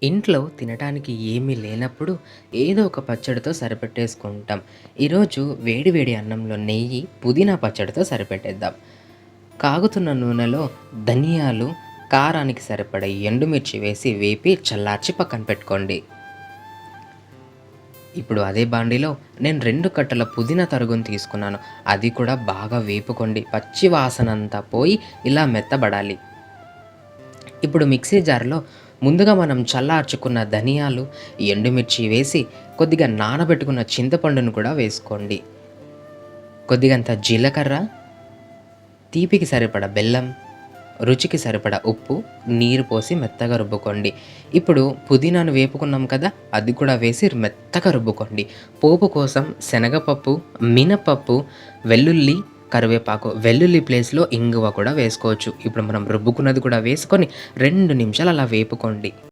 ఇంట్లో తినటానికి ఏమీ లేనప్పుడు ఏదో ఒక పచ్చడితో సరిపెట్టేసుకుంటాం. ఈరోజు వేడి వేడి అన్నంలో నెయ్యి, పుదీనా పచ్చడితో సరిపెట్టేద్దాం. కాగుతున్న నూనెలో ధనియాలు, కారానికి సరిపడా ఎండుమిర్చి వేసి వేపి చల్లార్చి పక్కన పెట్టుకోండి. ఇప్పుడు అదే బాండీలో నేను 2 కట్టల పుదీనా తరుగును తీసుకున్నాను. అది కూడా బాగా వేపుకోండి. పచ్చి వాసనంతా పోయి ఇలా మెత్తబడాలి. ఇప్పుడు మిక్సీ జార్‌లో ముందుగా మనం చల్లార్చుకున్న ధనియాలు, ఎండుమిర్చి వేసి కొద్దిగా నానబెట్టుకున్న చింతపండును కూడా వేసుకోండి. కొద్దిగంత జీలకర్ర, తీపికి సరిపడా బెల్లం, రుచికి సరిపడా ఉప్పు, నీరు పోసి మెత్తగా రుబ్బుకోండి. ఇప్పుడు పుదీనాను వేపుకున్నాం కదా! అది కూడా వేసి మెత్తగా రుబ్బుకోండి. పోపు కోసం శనగపప్పు, మినపప్పు, వెల్లుల్లి, కరివేపాకు, వెల్లుల్లి ప్లేస్‌లో ఇంగువ కూడా వేసుకోవచ్చు. ఇప్పుడు మనం రుబ్బుకున్నది కూడా వేసుకొని 2 నిమిషాలు అలా వేపుకోండి.